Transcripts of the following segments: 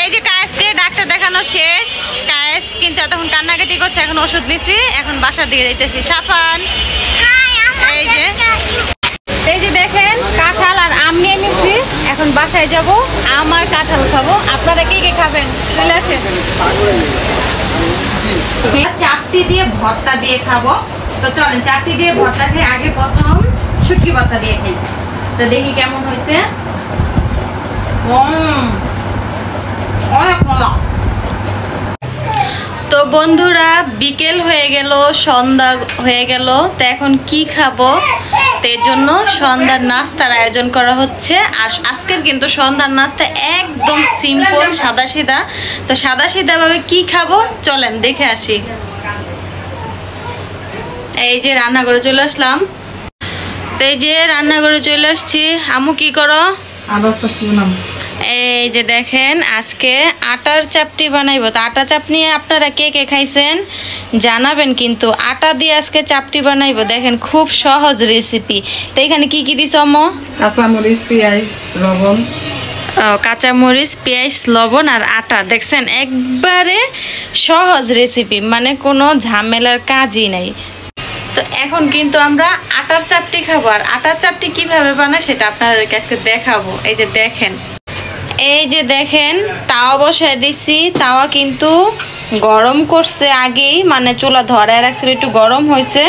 এই যে কায়েসকে ডাক্তার দেখানো শেষ। কায়েস কিন্তু এতক্ষণ কান্নাকাটি করছে, এখন ওষুধ নিছি, এখন বাসার দিকে যাইতেছি। সাফান এই যে দেখেন কাঁঠাল আর আম নিয়ে নিচ্ছি, এখন বাসায় যাব, আমার কাঁঠাল খাবো। আপনারা কে কে খাবেন চলে আসেন। চাপটি দিয়ে ভর্তা দিয়ে খাবো, তো চলেন চাপটি দিয়ে ভর্তা খেয়ে আগে প্রথম শুটকি ভর্তা দিয়ে খাই, তো দেখি কেমন হয়েছে। অনেক মজা। তো বন্ধুরা বিকেল হয়ে গেল, সন্ধ্যা হয়ে গেল, তো এখন কি খাবো, তো এর জন্য সন্ধ্যার নাস্তার আয়োজন করা হচ্ছে। আর আজকের কিন্তু সন্ধ্যার নাস্তা একদম সিম্পল, সাদা সিধা। তো সাদা সিধা ভাবে কি খাবো চলেন দেখে আসি। এই যে রান্নাঘরে চলে আসলাম, তো এই যে রান্নাঘরে চলে আসছি। আম্মু কি করো? এই যে দেখেন আজকে আটার চাপটি বানাইবো। তো আটা চাপ নিয়ে আপনারা কে কে খাইছেন জানাবেন কিন্তু। আটা দিয়ে আজকে চাপটি বানাইবো, দেখেন খুব সহজ রেসিপি। তো এখানে কি কি দিছ আম্মু? কাঁচামরিচ, পেঁয়াজ, লবণ। কাঁচামরিচ, পেঁয়াজ, লবণ আর আটা। দেখছেন একবারে সহজ রেসিপি, মানে কোনো ঝামেলার কাজই নাই। তো এখন কিন্তু আমরা আটার চাপটি খাবো। আর আটার চাপটি কিভাবে বানায় সেটা আপনাদের কাছে দেখাবো। এই যে দেখেন, এই যে দেখেন তাওয়া বসায় দিছি। তাওয়া কিন্তু গরম করছে আগেই, মানে চুলা ধরায় রাখছিল, একটু গরম হয়েছে।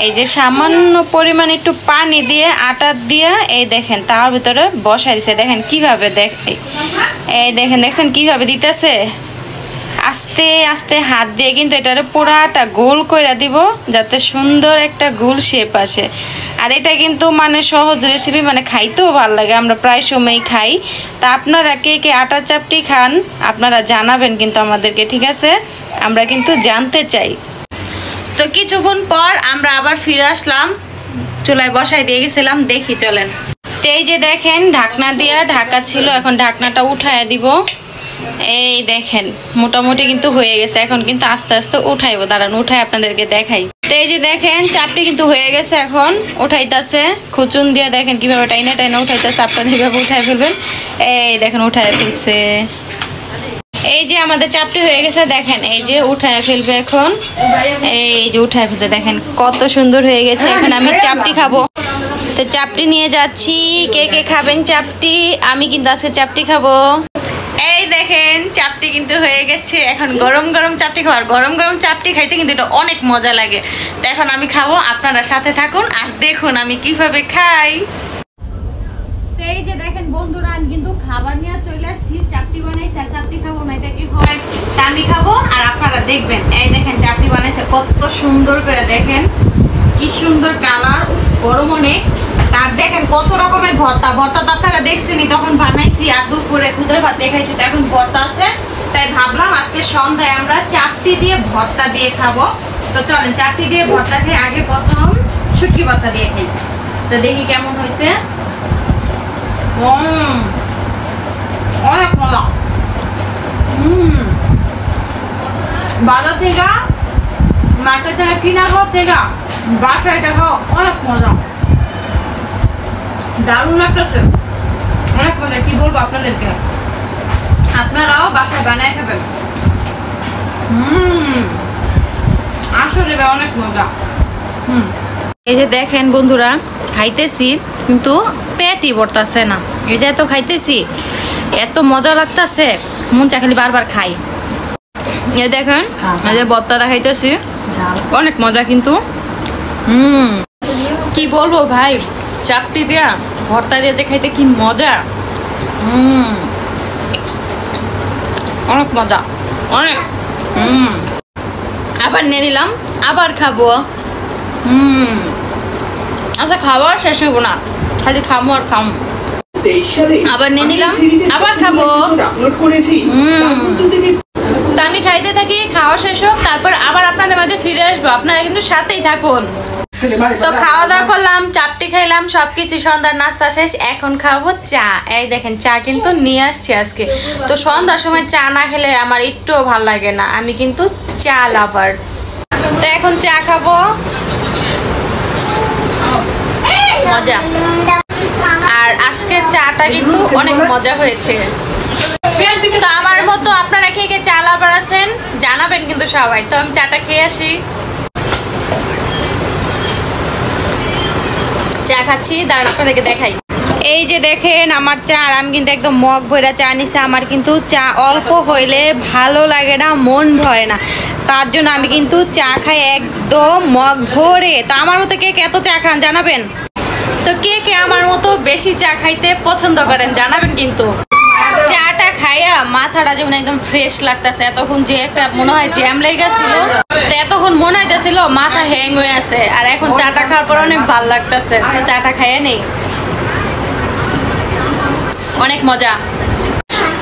এই যে সামান্য পরিমাণ একটু পানি দিয়ে আটা দিয়ে এই দেখেন তাওয়ার ভিতরে বসায় দিছে। দেখেন কিভাবে, এই দেখেন দেখছেন কিভাবে দিতেছে। আস্তে আস্তে হাত দিয়ে কিন্তু এটারে পুরাটা গোল করে দিব, যাতে সুন্দর একটা গোল শেপ আসে। আর এটা কিন্তু মানে সহজ রেসিপি, মানে খাইতেও ভালো লাগে, আমরা প্রায় সময়ই খাই। তা আপনারা কে কে আটার চাপটি খান আপনারা জানাবেন কিন্তু আমাদেরকে, ঠিক আছে? আমরা কিন্তু জানতে চাই। তো কিছুক্ষণ পর আমরা আবার ফিরে আসলাম, চুলায় বসাই দিয়ে গেছিলাম, দেখি চলেন। তো এই যে দেখেন ঢাকনা দিয়ে ঢাকা ছিল, এখন ঢাকনাটা উঠায় দিব। এই দেখেন মোটামুটি কিন্তু হয়ে গেছে, এখন কিন্তু আস্তে আস্তে উঠাইবো। দাঁড়ান উঠাই আপনাদেরকে দেখাই। তো এই যে দেখেন চাপটি কিন্তু হয়ে গেছে, এখন উঠাইতেছে খুচুন দিয়ে। দেখেন কিভাবে টাইনা টাইনা উঠাইতেছে, আপনারা এইভাবে উঠাই ফেলবেন। এই দেখেন উঠাই ফেলছে। এই যে আমাদের চাপটি হয়ে গেছে, দেখেন এই যে উঠায় ফেলবে এখন। এই যে উঠায় ফেলছে, দেখেন কত সুন্দর হয়ে গেছে। এখন আমি চাপটি খাবো, তো চাপটি নিয়ে যাচ্ছি। কে কে খাবেন চাপটি? আমি কিন্তু আজকে চাপটি খাবো। এই দেখেন চাপটি কিন্তু হয়ে গেছে, এখন গরম গরম চাপটি খাওয়ার। গরম গরম চাপটি খাইতে কিন্তু এটা অনেক মজা লাগে। তো এখন আমি খাবো, আপনারা সাথে থাকুন আর দেখুন আমি কিভাবে খাই। তো এই যে দেখেন বন্ধুরা আমি কিন্তু খাবার নিয়ে চলে আসছি, চাপটি বানাইছি। আর চাপটি খাবো না এটা কি হয়, তা আমি খাবো আর আপনারা দেখবেন। এই দেখেন চাপটি বানাইছে কত সুন্দর করে, দেখেন কি সুন্দর কালার, গরম অনেক। আর দেখেন কত রকমের ভর্তা। ভর্তা তো আপনারা দেখছেনই, তখন বানাইছি আর দুপুরে খুদের ভাত দেখাইছি, তো এখন ভর্তা আছে। তাই ভাবলাম আজকে সন্ধ্যায় আমরা চাপটি দিয়ে ভর্তা দিয়ে খাবো। তো চলেন চাপটি দিয়ে ভর্তা খেয়ে আগে প্রথম শুটকি ভর্তা দিয়ে খাই, তো দেখি কেমন হয়েছে। অনেক মজা। বাজার থেকে মার্কেট থেকে কিনা খাওয়ার থেকে বাসায় খাওয়া অনেক মজা, দারুণ লাগতেছে, অনেক মজা। কি বলবো আপনাদেরকে, আপনারাও বাসায় বানায় খাবেন। আসলে অনেক মজা। এই যে দেখেন বন্ধুরা খাইতেছি কিন্তু পেটই ভরতাছে না। এই যে এত খাইতেছি, এত মজা লাগতেছে, মন চা খালি বারবার খাই। এই দেখেন এই যে ভর্তাটা খাইতেছি, অনেক মজা কিন্তু। কি বলবো ভাই, চাপটি দিয়া ভর্তা দিয়ে যে খাইতে কি মজা, অনেক মজা, অনেক। আবার নিয়ে নিলাম, আবার খাবো। আচ্ছা খাবার শেষ হইব না, খালি খামো আর খামো। আবার নিয়ে নিলাম, আবার খাবো। তা আমি খাইতে থাকি, খাওয়া শেষ হোক, তারপর আবার আপনাদের মাঝে ফিরে আসবো, আপনারা কিন্তু সাথেই থাকুন। তো খাওয়া দাওয়া করলাম, চাপটি খাইলাম, সবকিছু সন্ধ্যার নাস্তা শেষ। এখন খাবো চা। এই দেখেন চা কিন্তু নিয়ে আসছি আজকে। তো সন্ধ্যার সময় চা না খেলে আমার একটুও ভাল লাগে না, আমি কিন্তু চা লাভার। তো এখন চা খাবো, মজা। আর আজকের চাটা কিন্তু অনেক মজা হয়েছে। তো আমার লাভার আছেন জানাবেন কিন্তু সবাই। তো আমি চাটা খেয়ে আসি। চা খাচ্ছি, দাঁড়ান আপনাদেরকে দেখাই। এই যে দেখেন আমার চা, আর আমি কিন্তু একদম মগ ভরে চা নিছি। আমার কিন্তু চা অল্প হইলে ভালো লাগে না, মন ভরে না, তার জন্য আমি কিন্তু চা খাই একদম মগ ভরে। তো আমার মতো কে কে এত চা খান জানাবেন। তো কে কে আমার মতো বেশি চা খাইতে পছন্দ করেন জানাবেন কিন্তু। চাটা খাইয়া মাথাটা যেমন একদম ফ্রেশ লাগতেছে। এতক্ষণ যে একটা মনে হয় জ্যাম লেগেছিল, এতক্ষণ মনে হইতেছিল মাথা হ্যাং হয়ে আছে, আর এখন চাটা খাওয়ার পর অনেক ভালো লাগতেছে। চাটা খাইয়া নেই, অনেক মজা।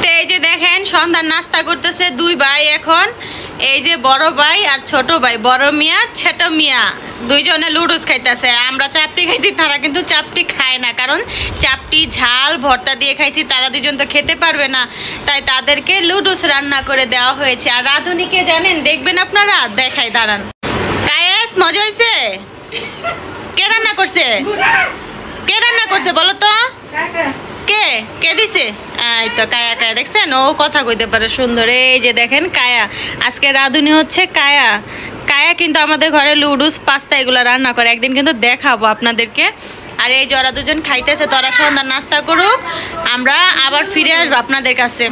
তো এই যে দেখেন সন্ধ্যার নাস্তা করতেছে দুই ভাই। এখন এই যে বড় ভাই আর ছোট ভাই, বড় মিয়া ছোট মিয়া, দুইজনে লুডুস খাইতেছে। আমরা চাপটি খাইছি, তারা কিন্তু চাপটি খায় না, কারণ চাপটি ঝাল ভর্তা দিয়ে খাইছি, তারা দুজন তো খেতে পারবে না, তাই তাদেরকে লুডুস রান্না করে দেওয়া হয়েছে। আর রাধুনিকে জানেন, দেখবেন আপনারা, দেখাই দাঁড়ান। কায়েস মজা হয়েছে? কে রান্না করছে? কে রান্না করছে বলো তো? কে কে দিছে? এই তো কায়া। কায়া দেখছেন, ও কথা কইতে পারে সুন্দর। এই যে দেখেন কায়া, আজকে রাধুনি হচ্ছে কায়া। কায়া কিন্তু আমাদের ঘরে লুডুস পাস্তা এগুলো রান্না করে, একদিন কিন্তু দেখাবো আপনাদেরকে। আর এই যে ওরা দুজন খাইতেছে, তোরা সন্ধ্যার নাস্তা করুক, আমরা আবার ফিরে আসবো আপনাদের কাছে।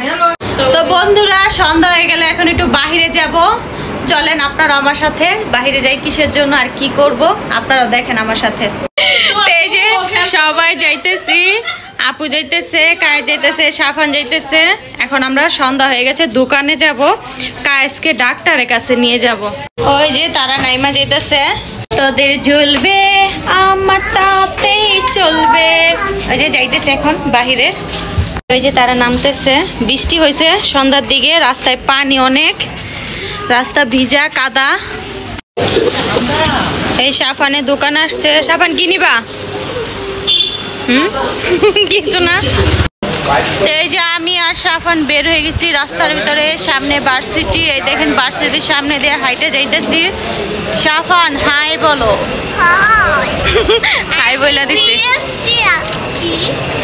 তো বন্ধুরা, সন্ধ্যা হয়ে গেলে এখন একটু বাহিরে যাব। চলেন আপনারা আমার সাথে বাহিরে যাই। কিসের জন্য আর কি করব আপনারা দেখেন আমার সাথে। এই যে সবাই যাইতেছি, আপু যাইতেছে, কায়েস যাইতেছে, সাফান যাইতেছে। এখন আমরা সন্ধ্যা হয়ে গেছে, দোকানে যাব, কায়েসকে ডাক্তারের কাছে নিয়ে যাব। ওই যে তারা নাইমা যাইতেছে। তোদের জ্বলবে আমার তাতেই চলবে, ওই যে যাইতেছে এখন বাহিরে। ওই যে তারা নামতেছে। বৃষ্টি হয়েছে সন্ধ্যার দিকে, রাস্তায় পানি অনেক, রাস্তা ভিজা কাদা। এই সাফানের দোকান আসছে। সাফান কি নিবা? কিছু না। এই যে আমি আর সাফান বের হয়ে গেছি রাস্তার ভিতরে, সামনে ভার্সিটি। এই দেখেন ভার্সিটির সামনে দিয়ে হাইটে যাইতেছি। সাফান হাই বলো। হাই বইলা দিছি।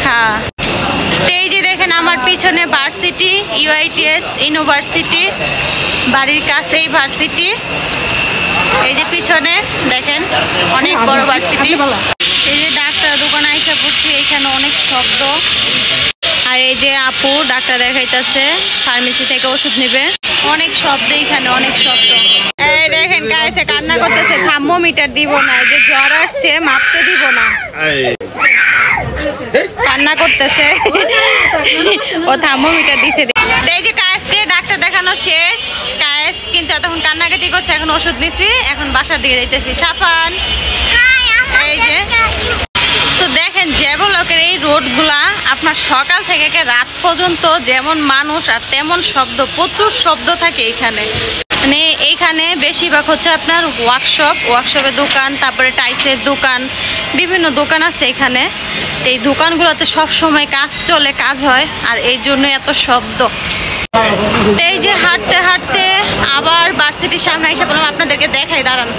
হ্যাঁ, এই যে দেখেন আমার পিছনে ভার্সিটি, ইউআইটিএস ইউনিভার্সিটি, বাড়ির কাছেই ভার্সিটি। এই যে পিছনে দেখেন অনেক বড় ভার্সিটি। এই যে ডাক্তার দোকানে আইসা পড়ছি, এখানে অনেক শব্দ। আর এই যে আপু ডাক্তার দেখাইতেছে, ফার্মেসি থেকে ওষুধ নেবে। অনেক শব্দ এখানে, অনেক শব্দ। এই দেখেন কায়েসে কান্না করতেছে, থার্মোমিটার দিব না, এই যে জ্বর আসছে মাপতে দিব না, কান্না করতেছে। ও থার্মোমিটার দিছে। এই যে কায়েসকে ডাক্তার দেখানো শেষ। কায়েস কিন্তু এতক্ষণ কান্নাকাটি করছে, এখন ওষুধ নিছি, এখন বাসার দিকে যাইতেছি। সাফান এই যে। তো দেখেন জেবলকের এই রোডগুলা আপনার সকাল থেকে রাত পর্যন্ত যেমন মানুষ আর তেমন শব্দ, প্রচুর শব্দ থাকে এখানে। মানে এইখানে বেশিরভাগ হচ্ছে আপনার ওয়ার্কশপের দোকান, তারপরে টাইসের দোকান, বিভিন্ন দোকান আছে এখানে। এই দোকানগুলোতে সব সময় কাজ চলে, কাজ হয়, আর এই জন্য এত শব্দ। এই যে হাঁটতে হাঁটতে আবার ভার্সিটির সামনে এসে বললাম আপনাদেরকে দেখাই, দাঁড়ান।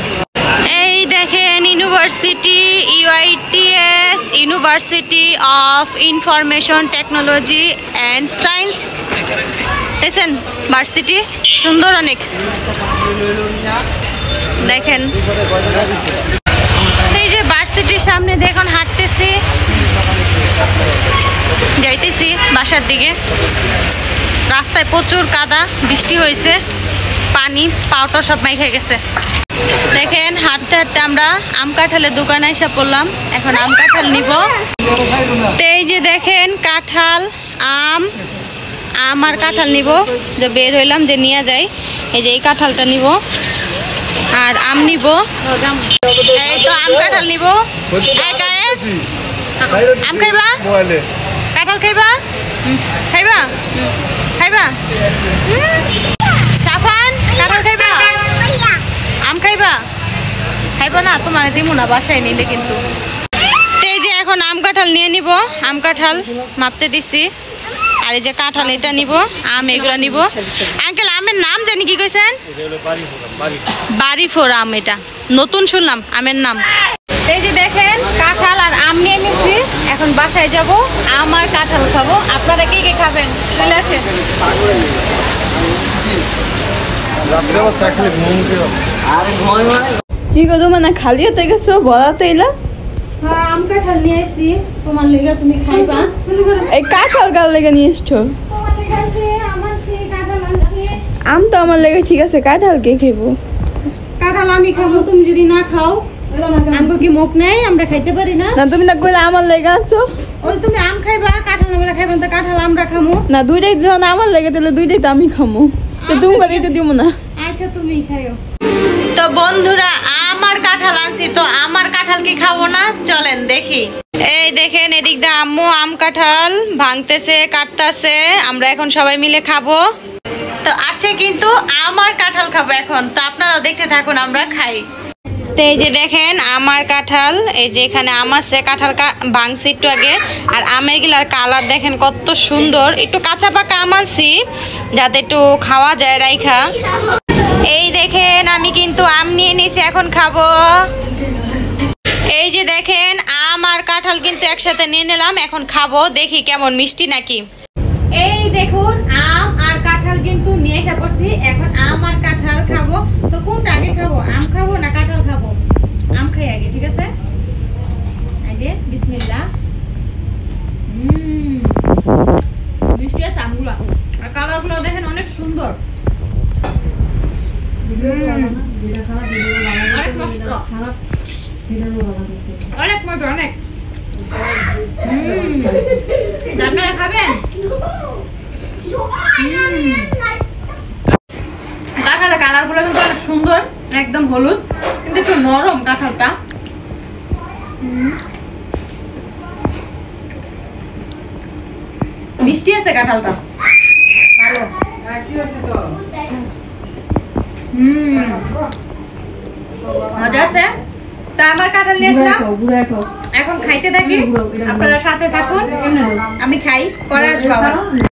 এই দেখেন university, UITS university of information technology and science. দেখছেন ভার্সিটি সুন্দর অনেক, দেখেন। এই যে ভার্সিটির সামনে দেখুন হাঁটতেছি, যাইতেছি বাসার দিকে। রাস্তায় প্রচুর কাদা, বৃষ্টি হয়েছে, পানি পাউটা সব মাইখে গেছে। দেখেন হাঁটতে হাঁটতে আমরা আম কাঁঠালের দোকানে এসে পড়লাম, এখন আম কাঁঠাল নিব। তো এই যে দেখেন কাঁঠাল, আম আর কাঁঠাল নিব, যে বের হইলাম যে নিয়ে যাই। এই যে এই কাঁঠালটা নিব আর আম নিব। এই তো আম কাঁঠাল নিব। আম খাইবা? কাঁঠাল খাইবা? খাইবা? খাইবা? সাফান কাঁঠাল খাইবা? আম খাইবা? খাইবা না? তোমার দিব না, বাসায় নিলে কিন্তু। এই যে এখন আম কাঁঠাল নিয়ে নিব, আম কাঁঠাল মাপতে দিছি। আর এই যে কাঁঠাল এটা নিব, আম এগুলা নিব। আঙ্কেল আমের নাম জানি কি কইছেন? বাড়িফোর আম, এটা নতুন শুনলাম আমের নাম। এই যে দেখেন কাঁঠাল আর আম নিয়ে নিচ্ছি, এখন বাসায় যাব, আম আর কাঁঠাল খাবো। আপনারা কি কি খাবেন চলে আসেন। কি গো মানে খালি হতে গেছো বলাতে এলা? হ্যাঁ আম কাঁঠাল নিয়ে আসছি তোমার লেগে, তুমি খাইবা। এই কাঁঠাল কার লেগে নিয়ে এসছো? তোমার লেগে আছে, আমার সেই কাঁঠাল আনছি। আম তো আমার লেগে ঠিক আছে, কাঁঠাল কে খাইবো? কাঁঠাল আমি খাবো, তুমি যদি না খাও আমগো কি মুখ নেই, আমরা খাইতে পারি না? না তুমি না কইলে আমার লেগে আছো। ওই তুমি আম খাইবা, কাঁঠাল আমরা খাইবা, তো কাঁঠাল আমরা খামু না, দুইটাই যখন আমার লেগে দিলে দুইটাই তো আমি খামো, তো তুমি এটা দিব না। আচ্ছা তুমি খাইও। তো বন্ধুরা আমার কাঁঠাল আনছি, তো আমার কাঁঠাল কি খাবো না? চলেন দেখি। এই দেখেন এদিক দিয়ে আম্মু আম কাঁঠাল ভাঙতেছে, কাটতেছে, আমরা এখন সবাই মিলে খাবো। তো আছে কিন্তু আমার কাঁঠাল খাবো এখন, তো আপনারাও দেখতে থাকুন, আমরা খাই। তো এই যে দেখেন আমার কাঁঠাল, এই যে এখানে আম আছে, কাঁঠাল ভাঙছি একটু আগে, আর আমের গিলার কালার দেখেন কত সুন্দর। একটু কাঁচা পাকা আম আনছি যাতে একটু খাওয়া যায় রাইখা। এই দেখেন আমি কিন্তু আম নিয়ে নিয়েছি, এখন খাবো। এই যে দেখেন আম আর কাঁঠাল কিন্তু একসাথে নিয়ে নিলাম, এখন খাবো, দেখি কেমন মিষ্টি নাকি। এই দেখুন আম আর কাঁঠাল কিন্তু নিয়ে এসে পড়ছি, এখন আম আর কাঁঠাল খাবো। তো কোনটা আগে খাবো, আম খাবো না কাঁঠাল খাবো? আম খাই আগে, ঠিক আছে? এই যে বিসমিল্লাহ। মিষ্টি আছে আমগুলা, আর কালারগুলো দেখেন অনেক সুন্দর। অনেক মজা, অনেক। আপনারা খাবেন? কাঁঠালের কালার গুলো কিন্তু অনেক সুন্দর, একদম হলুদ, কিন্তু একটু নরম কাঁঠালটা। মিষ্টি আছে কাঁঠালটা, ভালো। মজা আছে। তা আমার কাঁঠাল নিয়ে আসলাম, এখন খাইতে থাকি, আপনারা সাথে থাকুন, আমি খাই, পরে আসবো আবার।